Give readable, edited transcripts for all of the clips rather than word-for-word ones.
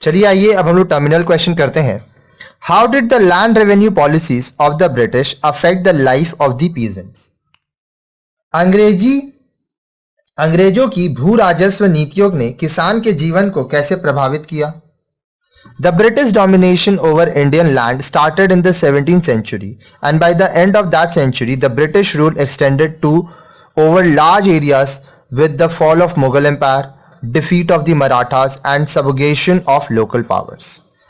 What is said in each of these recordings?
चलिए आइए अब हम लोग टर्मिनल क्वेश्चन करते हैं। How did the land revenue policies of the British affect the life of the peasants? अंग्रेजों की भू राजस्व नीतियों ने किसान के जीवन को कैसे प्रभावित किया? The British domination over Indian land started in the 17th century, and by the end of that century, the British rule extended to over large areas with the fall of Mughal Empire, defeat of the Marathas, and subjugation of local powers.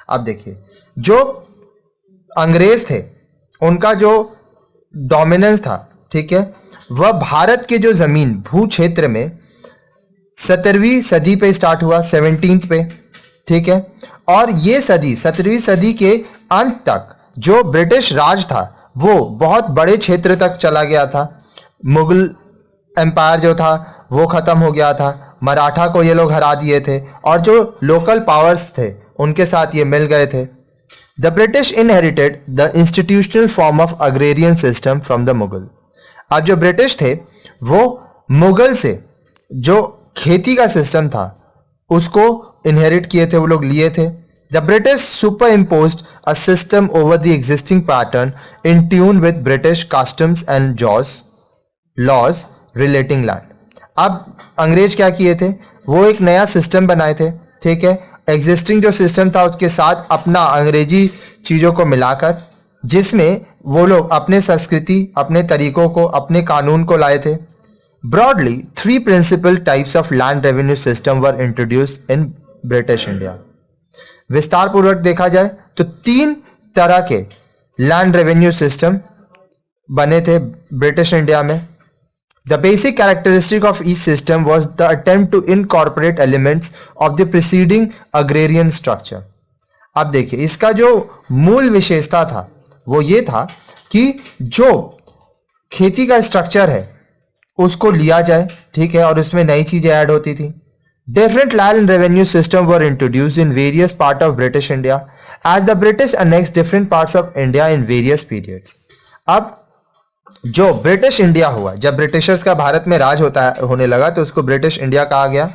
अब देखिए, जो अंग्रेज थे उनका जो dominance था, ठीक है, वह भारत के जो जमीन भू क्षेत्र में 17वीं सदी पे स्टार्ट हुआ, 17th पे, ठीक है, और ये सदी 17वीं सदी के अंत तक जो ब्रिटिश राज था वो बहुत बड़े क्षेत्र तक चला गया था। मुगल एम्पायर जो था वो खत्म हो गया था, मराठा को ये लोग हरा दिए थे और जो लोकल पावर्स थे उनके साथ ये मिल गए थे। The British inherited the institutional form of agrarian system from the Mughal. आज जो ब्रिटिश थे वो मुगल से जो खेती का सिस्टम था उसको इनहेरिट किए थे, वो लोग लिए थे। The British superimposed a system over the existing pattern in tune with British customs and laws relating land. अब अंग्रेज क्या किए थे, वो एक नया सिस्टम बनाए थे, ठीक है, एग्जिस्टिंग जो सिस्टम था उसके साथ अपना अंग्रेजी चीजों को मिलाकर, जिसमें वो लोग अपने संस्कृति, अपने तरीकों को, अपने कानून को लाए थे। Broadly, three principal types of land revenue system were introduced in British India. विस्तार पूर्वक देखा जाए तो 3 तरह के लैंड रेवेन्यू सिस्टम बने थे ब्रिटिश इंडिया में। The basic characteristic of each system was the attempt to incorporate elements of the preceding agrarian structure. अब देखिए, इसका जो मूल विशेषता था वो ये था कि जो खेती का स्ट्रक्चर है उसको लिया जाए, ठीक है, और उसमें नई चीजें ऐड होती थी। Different land revenue system were introduced in various part of British India as the British annex different parts of India in various periods. अब जो ब्रिटिश इंडिया हुआ, जब ब्रिटिशर्स का भारत में राज होने लगा तो उसको ब्रिटिश इंडिया कहा गया,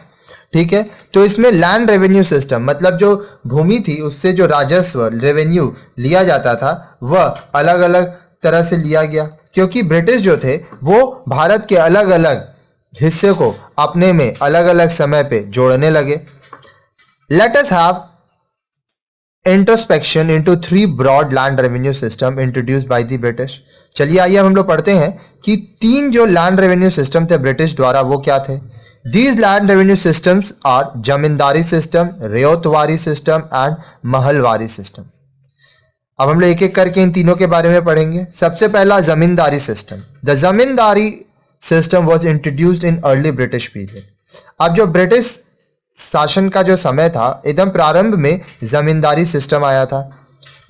ठीक है। तो इसमें लैंड रेवेन्यू सिस्टम मतलब जो भूमि थी उससे जो राजस्व रेवेन्यू लिया जाता था वह अलग अलग तरह से लिया गया, क्योंकि ब्रिटिश जो थे वो भारत के अलग अलग हिस्से को अपने में अलग अलग समय पे जोड़ने लगे। Let us have introspection into 3 broad land revenue system introduced by the British. चलिए आइए हम लोग पढ़ते हैं कि 3 जो लैंड रेवेन्यू सिस्टम थे ब्रिटिश द्वारा वो क्या थे। These land revenue systems are zamindari system, ryotwari system and mahalwari system. अब हम लोग एक एक करके इन तीनों के बारे में पढ़ेंगे। सबसे पहला zamindari system. The zamindari system was introduced in early British period. अब जो ब्रिटिश शासन का जो समय था एकदम प्रारंभ में जमींदारी सिस्टम आया था।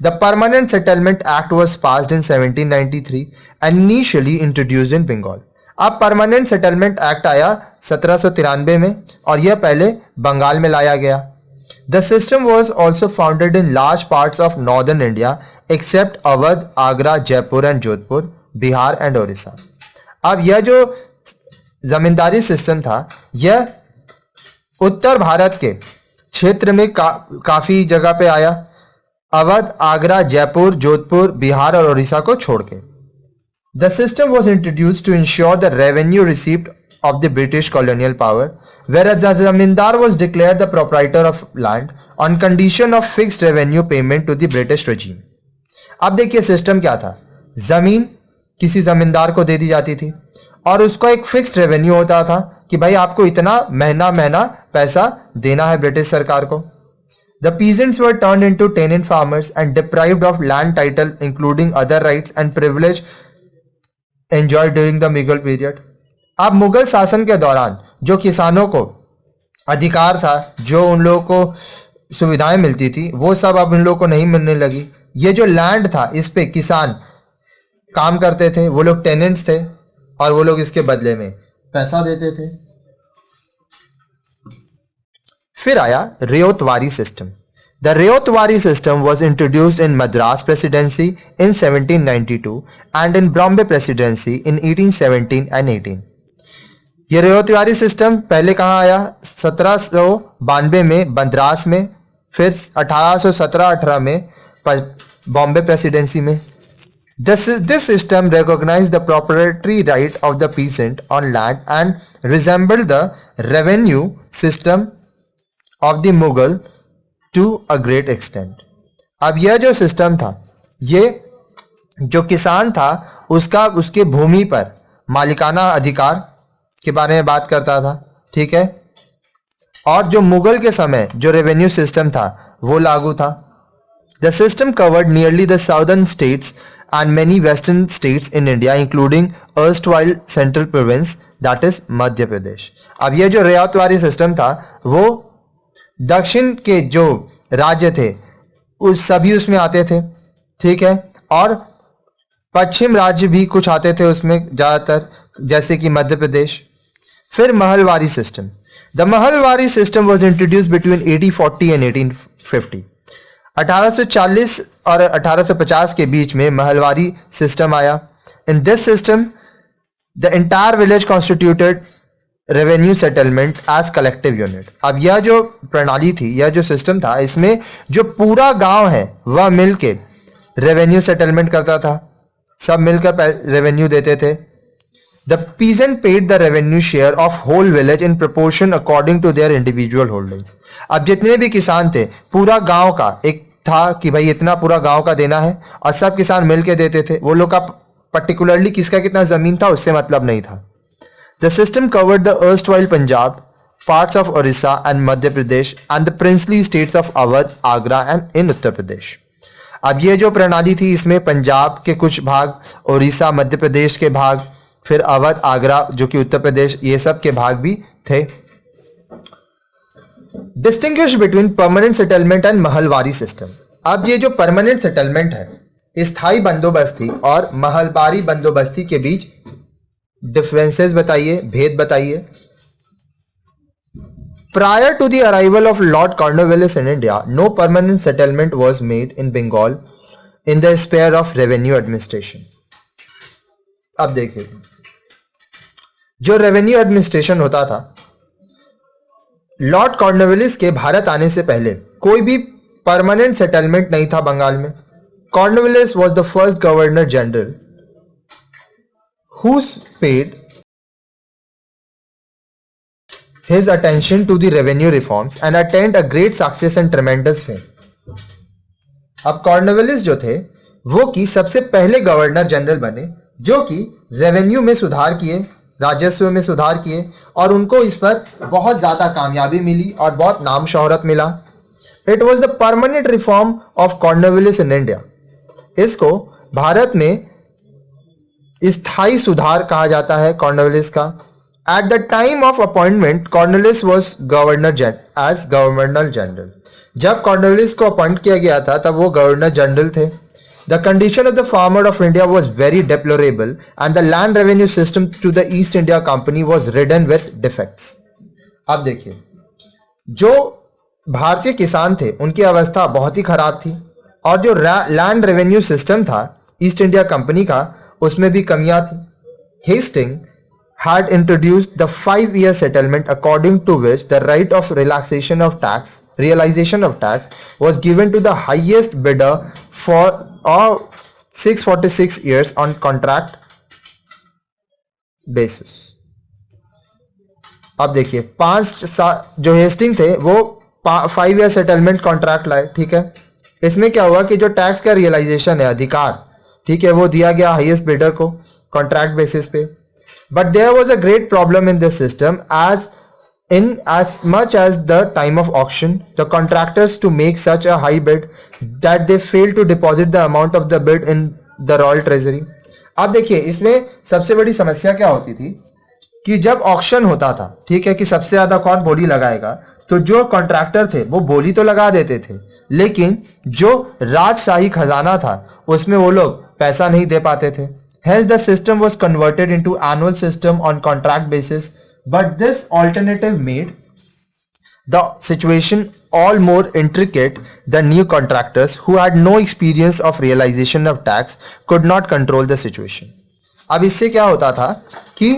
The permanent settlement act was passed in 1793 and initially introduced in Bengal. अब परमानेंट सेटलमेंट एक्ट आया 1793 में और यह पहले बंगाल में लाया गया। The system was also founded in large parts of northern India accept Awadh, Agra, Jaipur and Jodhpur, Bihar and Orissa. अब यह जो जमींदारी सिस्टम था यह उत्तर भारत के क्षेत्र में काफी जगह पे आया, अवध, आगरा, जयपुर, जोधपुर, बिहार और उड़ीसा को छोड़ के। The system was introduced to ensure the revenue received of the British colonial power, whereas the zamindar was declared the proprietor of land on condition of fixed revenue payment to the British regime. अब देखिए system क्या था, जमीन किसी जमींदार को दे दी जाती थी और उसका एक फिक्स्ड रेवेन्यू होता था कि भाई आपको इतना महीना पैसा देना है ब्रिटिश सरकार को। The peasants were turned into tenant farmers and deprived of land title including other rights and privilege enjoyed during the Mughal period. अब मुगल शासन के दौरान जो किसानों को अधिकार था, जो उन लोगों को सुविधाएं मिलती थी, वो सब अब उन लोगों को नहीं मिलने लगी। ये जो लैंड था इस पे किसान काम करते थे, वो लोग टेनेंट्स थे और वो लोग इसके बदले में पैसा देते थे। फिर आया रेयतवारी system. The Rayotwari system was introduced in Madras Presidency in 1792 and in Bombay Presidency in 1817 and 18. ये रेयतवारी सिस्टम पहले कहाँ आया? 1792 में मद्रास में फिर 1817-18 में बॉम्बे प्रेसिडेंसी में। This system recognized the proprietary right of the peasant on land and resembled the revenue system of the Mughal to a great extent. अब यह जो सिस्टम था, ये जो किसान था उसका उसके भूमि पर मालिकाना अधिकार के बारे में बात करता था, ठीक है। और जो मुगल के समय जो रेवेन्यू सिस्टम था वो लागू था। The system covered nearly the southern states and many western states in India, including erstwhile central province, that is Madhya Pradesh. अब ये जो रियायतवारी सिस्टम था वो दक्षिण के जो राज्य थे उस सभी उसमें आते थे, ठीक है, और पश्चिम राज्य भी कुछ आते थे उसमें ज़्यादातर, जैसे कि मध्य प्रदेश। फिर Mahalwari system. The Mahalwari system was introduce between 1840 and 1850। 1840 और 1850 के बीच में महलवारी सिस्टम आया। In this system the entire village constituted revenue settlement as collective unit. अब यह जो प्रणाली थी, यह जो सिस्टम था, इसमें जो पूरा गांव है वह मिलके रेवेन्यू सेटलमेंट करता था, सब मिलकर रेवेन्यू देते थे। The peasant paid the revenue share of whole village in proportion according to their individual holdings। अब जितने भी किसान थे पूरा गांव का एक था कि भाई इतना पूरा गांव का देना है और सब किसान मिलके देते थे। वो लोग का पर्टिकुलरली किसका कितना जमीन था उससे मतलब नहीं था। The system covered the erstwhile Punjab, parts of Orissa and Madhya Pradesh and the princely states of Awadh, Agra and in Uttar Pradesh. अब ये जो प्रणाली थी इसमें पंजाब के कुछ भाग, उड़ीसा, मध्य प्रदेश के भाग, फिर अवध, आगरा जो कि उत्तर प्रदेश, ये सब के भाग भी थे। Distinguish between permanent settlement and mahalwari system. अब ये जो परमानेंट सेटलमेंट है, स्थायी बंदोबस्ती और महलवारी बंदोबस्ती के बीच डिफरेंसेस बताइए, भेद बताइए। Prior to the arrival of Lord Cornwallis in India, no permanent settlement was made in Bengal in the sphere of revenue administration। अब देखिए, जो रेवेन्यू एडमिनिस्ट्रेशन होता था, लॉर्ड कॉर्नवालिस के भारत आने से पहले कोई भी परमानेंट सेटलमेंट नहीं था बंगाल में। Cornwallis was the first governor general who paid his attention to the revenue reforms and attained a great success and tremendous fame। अब कॉर्नवालिस जो थे वो की सबसे पहले गवर्नर जनरल बने जो कि रेवेन्यू में सुधार किए, राजस्व में सुधार किए और उनको इस पर बहुत ज्यादा कामयाबी मिली और बहुत नाम शोहरत मिला। It was the permanent reform of Cornwallis in India. इसको भारत में स्थायी सुधार कहा जाता है कॉर्नवालिस का। At the time of appointment, Cornwallis was governor general। जब कॉर्नवालिस को अपॉइंट किया गया था तब वो गवर्नर जनरल थे। The condition of the farmer of India was very deplorable and the land revenue system to the East India Company was ridden with defects। अब देखिए, जो भारतीय किसान थे उनकी अवस्था बहुत ही खराब थी और जो लैंड रेवेन्यू सिस्टम था ईस्ट इंडिया कंपनी का उसमें भी कमियां थी। Hasting had introduced the 5-year settlement according to which the right of realization of tax was given to the highest bidder for 646 years on contract basis। अब देखिए, 5 जो Hasting थे वो 5-year सेटलमेंट कॉन्ट्रैक्ट लाए, ठीक है। इसमें क्या हुआ कि जो टैक्स का रियलाइजेशन है, अधिकार, ठीक है, वो दिया गया हाईएस्ट बिडर को कॉन्ट्रैक्ट बेसिस पे। But there was a great problem in this system as much as the time of auction, the contractors to make such a high bid that they failed to deposit the amount of the bid in the royal treasury। अब देखिए, इसमें सबसे बड़ी समस्या क्या होती थी कि जब ऑक्शन होता था, ठीक है, कि सबसे ज्यादा कौन बोली लगाएगा, तो जो कॉन्ट्रैक्टर थे वो बोली तो लगा देते थे लेकिन जो राजशाही खजाना था उसमें वो लोग पैसा नहीं दे पाते थे। Hence, the system was converted into annual system on contract basis, but this alternative made the situation all more intricate. The new contractors who had no experience of realization of tax could not control the situation। अब इससे क्या होता था कि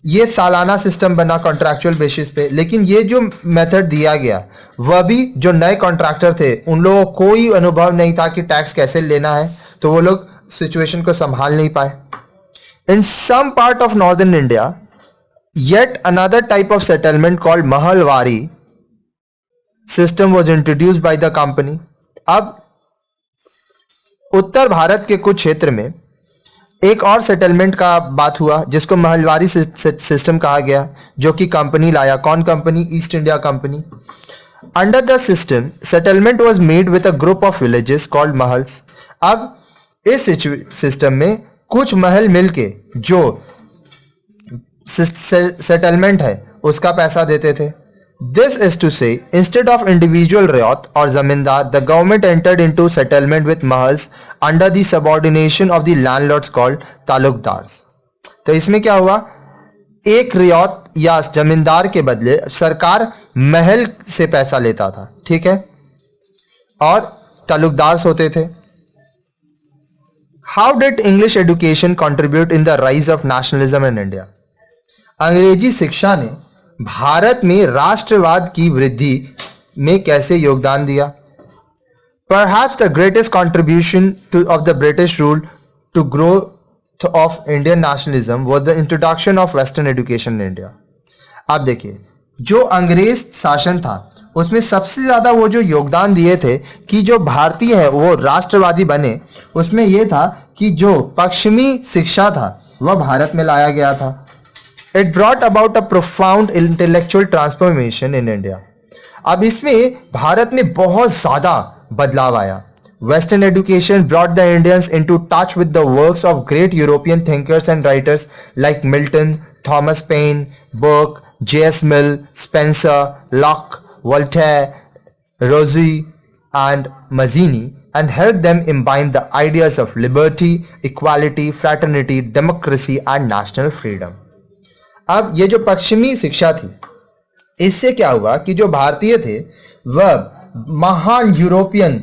ये सालाना system बना contractual basis पे, लेकिन ये जो मेथड दिया गया वह भी जो नए कॉन्ट्रैक्टर थे उन लोगों को कोई अनुभव नहीं था कि टैक्स कैसे लेना है, तो वो लोग सिचुएशन को संभाल नहीं पाए. In some part of northern India yet another type of settlement called Mahalwari system was introduced by the company. अब उत्तर भारत के कुछ क्षेत्र में एक और सेटलमेंट का बात हुआ जिसको महलवारी सिस्टम कहा गया, जो कि कंपनी लाया. कौन company? East India Company. Under the system settlement was made with a group of villages called mahals. अब इस सिस्टम में कुछ महल मिलके जो सेटलमेंट है उसका पैसा देते थे. This is to say instead of individual रियायत और zamindar, the government entered into settlement with mahals under the subordination of the landlords called taluqdars. तो इसमें क्या हुआ, एक रियायत या जमींदार के बदले सरकार महल से पैसा लेता था, ठीक है, और तालुकदार्स होते थे. How did English education contribute in the rise of nationalism in India? अंग्रेजी शिक्षा ने भारत में राष्ट्रवाद की वृद्धि में कैसे योगदान दिया? Perhaps the greatest contribution of the British rule to growth of Indian nationalism was the introduction of Western education in India. आप देखिए, जो अंग्रेज शासन था उसमें सबसे ज्यादा वो जो योगदान दिए थे कि जो भारतीय है वो राष्ट्रवादी बने, उसमें यह था कि जो पश्चिमी शिक्षा था वह भारत में लाया गया था. It brought about a profound intellectual transformation in India. अब इसमें भारत में बहुत ज्यादा बदलाव आया. Western education brought the Indians into touch with the works of great European thinkers and writers like Milton, Thomas Paine, Burke, J.S. Mill, Spencer, Locke, Voltaire, Rossi, and Mazzini, and helped them imbibe the ideas of liberty, equality, fraternity, democracy, and national freedom. अब ये जो पश्चिमी शिक्षा थी, इससे क्या हुआ कि जो भारतीय थे वह महान यूरोपियन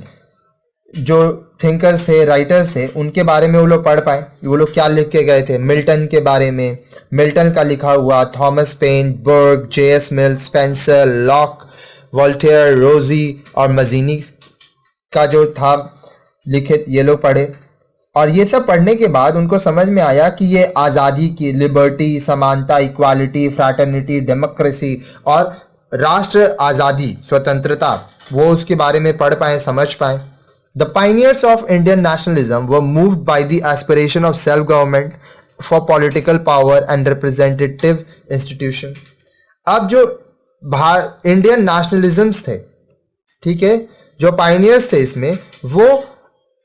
जो थिंकर्स थे, राइटर्स थे, उनके बारे में वो लोग पढ़ पाए. वो लोग क्या लिख के गए थे? मिल्टन के बारे में, मिल्टन का लिखा हुआ, थॉमस पेन, बर्ग, J.S. मिल, स्पेंसर, लॉक, वोल्टेयर, रोजी और मजीनी का जो था लिखित, ये लोग पढ़े. और ये सब पढ़ने के बाद उनको समझ में आया कि ये आज़ादी की, लिबर्टी, समानता, इक्वालिटी, फ्रैटर्निटी, डेमोक्रेसी और राष्ट्र आज़ादी, स्वतंत्रता, वो उसके बारे में पढ़ पाए, समझ पाए. The pioneers of Indian nationalism were moved by the aspiration of self government for political power and representative institution. अब जो इंडियन नेशनलिज्म्स थे, ठीक है, जो पायनियर्स थे इसमें, वो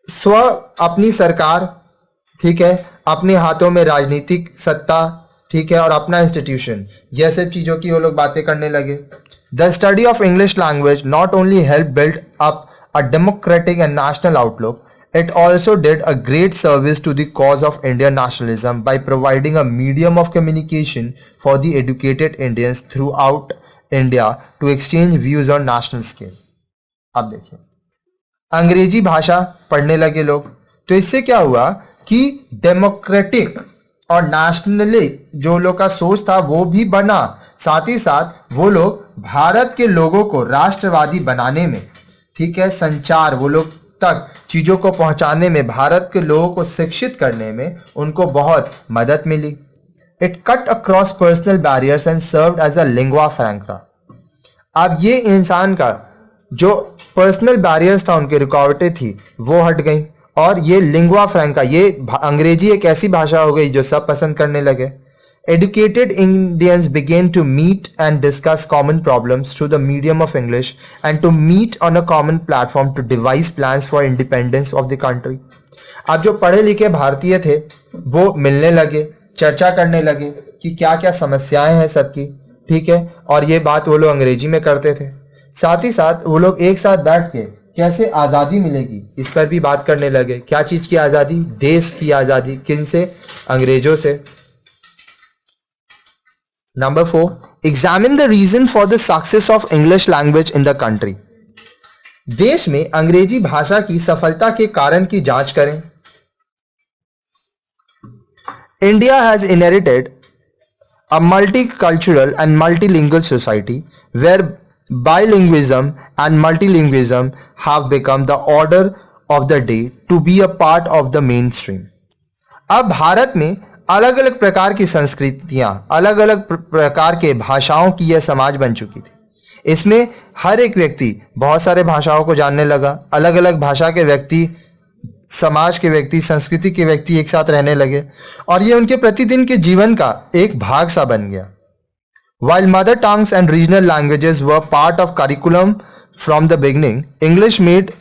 स्व अपनी सरकार, ठीक है, अपने हाथों में राजनीतिक सत्ता, ठीक है, और अपना इंस्टीट्यूशन, ये सब चीजों की वो लोग बातें करने लगे. The study of English language not only help build up a democratic and national outlook, it also did a great service to the cause of Indian nationalism by providing a medium of communication for the educated Indians throughout India to exchange views on national scale. अब देखिए, अंग्रेजी भाषा पढ़ने लगे लोग, तो इससे क्या हुआ कि डेमोक्रेटिक और नेशनली जो लोग का सोच था वो भी बना. साथ ही साथ वो लोग भारत के लोगों को राष्ट्रवादी बनाने में, ठीक है, संचार, वो लोग तक चीजों को पहुंचाने में, भारत के लोगों को शिक्षित करने में उनको बहुत मदद मिली. It cut across personal barriers and served as a lingua franca. अब ये इंसान का जो पर्सनल बैरियर्स था, उनकी रुकावटें थी, वो हट गई और ये लिंग्वा फ्रैंका, ये अंग्रेजी एक ऐसी भाषा हो गई जो सब पसंद करने लगे. Educated Indians began to meet and discuss common problems through the medium of English and to meet on a common platform to devise plans for independence of the country. अब जो पढ़े लिखे भारतीय थे वो मिलने लगे, चर्चा करने लगे कि क्या क्या समस्याएं हैं सबकी, ठीक है, और ये बात वो लोग अंग्रेजी में करते थे. साथ ही साथ वो लोग एक साथ बैठ के कैसे आज़ादी मिलेगी इस पर भी बात करने लगे. क्या चीज़ की आज़ादी? देश की आज़ादी. किन से? अंग्रेजों से. Number 4, examine the reason for the success of English language in the country. देश में अंग्रेजी भाषा की सफलता के कारण की जांच करें. India has inherited a multicultural and multilingual society where bilingualism and multilingualism have become the order of the day to be a part of the mainstream. अब भारत में अलग अलग प्रकार की संस्कृतियां, अलग अलग प्रकार के भाषाओं की यह समाज बन चुकी थी. इसमें हर एक व्यक्ति बहुत सारे भाषाओं को जानने लगा. अलग अलग भाषा के व्यक्ति, समाज के व्यक्ति, संस्कृति के व्यक्ति एक साथ रहने लगे और ये उनके प्रतिदिन के जीवन का एक भाग सा बन गया. While mother tongues and regional languages were part of curriculum from the beginning, English made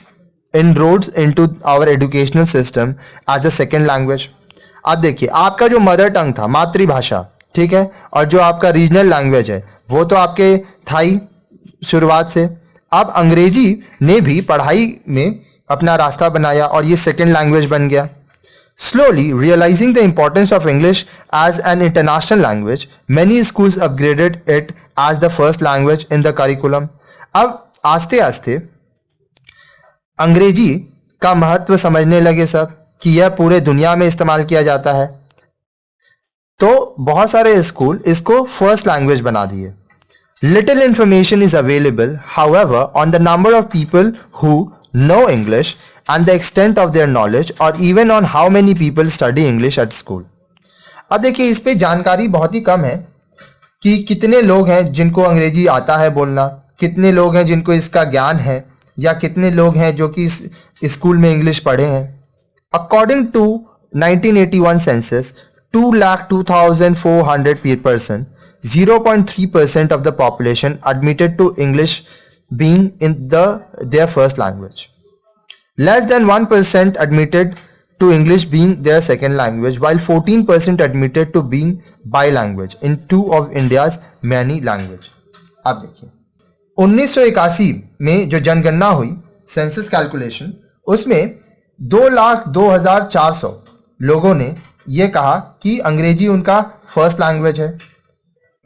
inroads into our educational system as a second language. अब देखिए, आपका जो मदर टंग था, मातृभाषा, ठीक है, और जो आपका रीजनल लैंग्वेज है वो तो आपके था ही शुरुआत से. अब अंग्रेजी ने भी पढ़ाई में अपना रास्ता बनाया और ये सेकेंड लैंग्वेज बन गया. Slowly realizing the importance of English as an international language, many schools upgraded it as the first language in the curriculum. अब आस्ते आस्ते अंग्रेजी का महत्व समझने लगे सब कि यह पूरे दुनिया में इस्तेमाल किया जाता है, तो बहुत सारे स्कूल इसको फर्स्ट लैंग्वेज बना दिए. Little information is available, however, on the number of people who know English and the extent of their knowledge, or even on how many people study English at school. अब देखिए, इस पे जानकारी बहुत ही कम है कि कितने लोग हैं जिनको अंग्रेजी आता है बोलना, कितने लोग हैं जिनको इसका ज्ञान है, या कितने लोग हैं जो कि इस स्कूल में इंग्लिश पढ़े हैं. According to 1981 census, 2,02,400 person, 0.3% of the population admitted to English being in their first language. Less than 1% admitted to English being their second language, while 14% admitted to being bilanguage in two of India's many languages. अब देखिए, 1981 में जो जनगणना हुई, census calculation, उसमें 2,02,400 लोगों ने यह कहा कि अंग्रेजी उनका फर्स्ट लैंग्वेज है.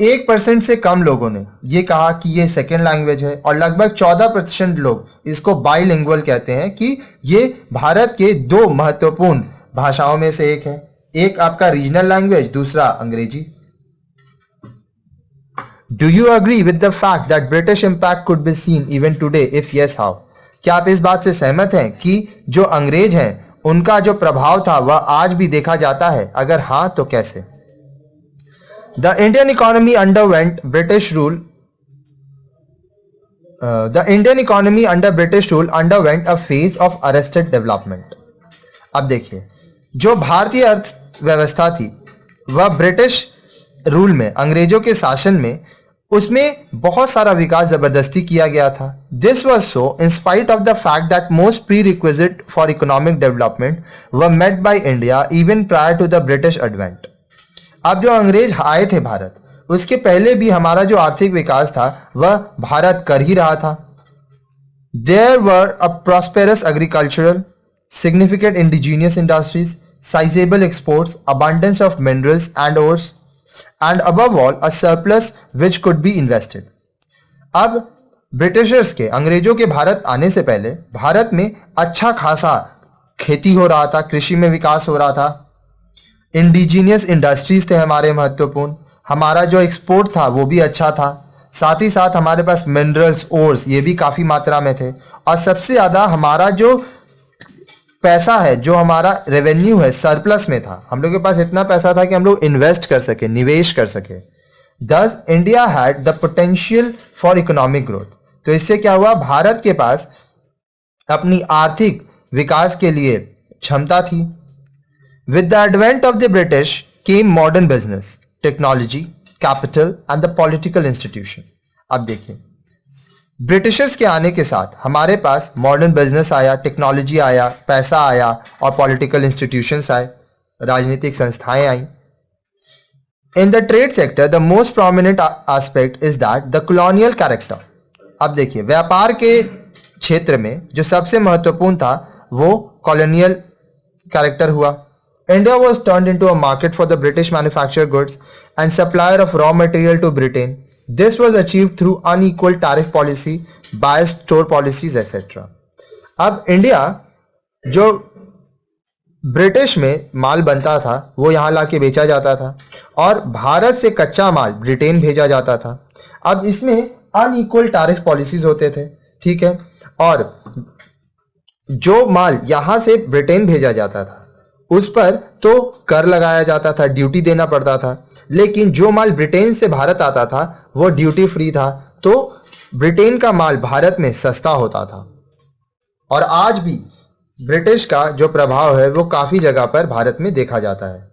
1% से कम लोगों ने यह कहा कि यह सेकेंड लैंग्वेज है, और लगभग 14% लोग इसको बाइलिंगुअल कहते हैं कि ये भारत के दो महत्वपूर्ण भाषाओं में से एक है. एक आपका रीजनल लैंग्वेज, दूसरा अंग्रेजी. Do you agree with the fact that British impact could be seen even today? If yes, how? क्या आप इस बात से सहमत हैं कि जो अंग्रेज हैं उनका जो प्रभाव था वह आज भी देखा जाता है? अगर हां तो कैसे? The Indian economy underwent British rule. The Indian economy under British rule underwent a phase of arrested development. अब देखिए, जो भारतीय अर्थव्यवस्था थी वह ब्रिटिश रूल में, अंग्रेजों के शासन में, उसमें बहुत सारा विकास जबरदस्ती किया गया था. This was so in spite of the fact that most prerequisite for economic development were met by India even prior to the British advent. अब जो अंग्रेज आए थे भारत, उसके पहले भी हमारा जो आर्थिक विकास था वह भारत कर ही रहा था. There were a prosperous agricultural, significant indigenous industries, sizable exports, abundance of minerals and ores, and above all a surplus which could be invested. अब ब्रिटिशर्स के, अंग्रेजों के भारत आने से पहले भारत में अच्छा खासा खेती हो रहा था, कृषि में विकास हो रहा था, इंडिजीनियस इंडस्ट्रीज थे हमारे महत्वपूर्ण, हमारा जो एक्सपोर्ट था वो भी अच्छा था, साथ ही साथ हमारे पास मिनरल्स, ओर्स, ये भी काफ़ी मात्रा में थे, और सबसे ज़्यादा हमारा जो पैसा है, जो हमारा रेवेन्यू है, सरप्लस में था. हम लोग के पास इतना पैसा था कि हम लोग इन्वेस्ट कर सके, निवेश कर सके. Thus India had the potential for economic growth. तो इससे क्या हुआ, भारत के पास अपनी आर्थिक विकास के लिए क्षमता थी. With the advent of the British came modern business, technology, capital and the political institution. अब देखिए, ब्रिटिशर्स के आने के साथ हमारे पास मॉडर्न बिजनेस आया, टेक्नोलॉजी आया, पैसा आया और पॉलिटिकल इंस्टीट्यूशंस आए, राजनीतिक संस्थाएं आई. In the trade sector the most prominent aspect is that the colonial character. अब देखिए, व्यापार के क्षेत्र में जो सबसे महत्वपूर्ण था वो कॉलोनियल कैरेक्टर हुआ. India was turned into a market for the British manufactured goods and supplier of raw material to Britain. This was achieved through unequal tariff policy, biased store policies, etc. अब India जो British में माल बनता था वो यहाँ लाके बेचा जाता था और भारत से कच्चा माल ब्रिटेन भेजा जाता था। अब इसमें अनइक्वल टैरिफ पॉलिसीज होते थे, ठीक है। और जो माल यहाँ से ब्रिटेन भेजा जाता था उस पर तो कर लगाया जाता था, ड्यूटी देना पड़ता था, लेकिन जो माल ब्रिटेन से भारत आता था वो ड्यूटी फ्री था, तो ब्रिटेन का माल भारत में सस्ता होता था। और आज भी ब्रिटिश का जो प्रभाव है वो काफ़ी जगह पर भारत में देखा जाता है।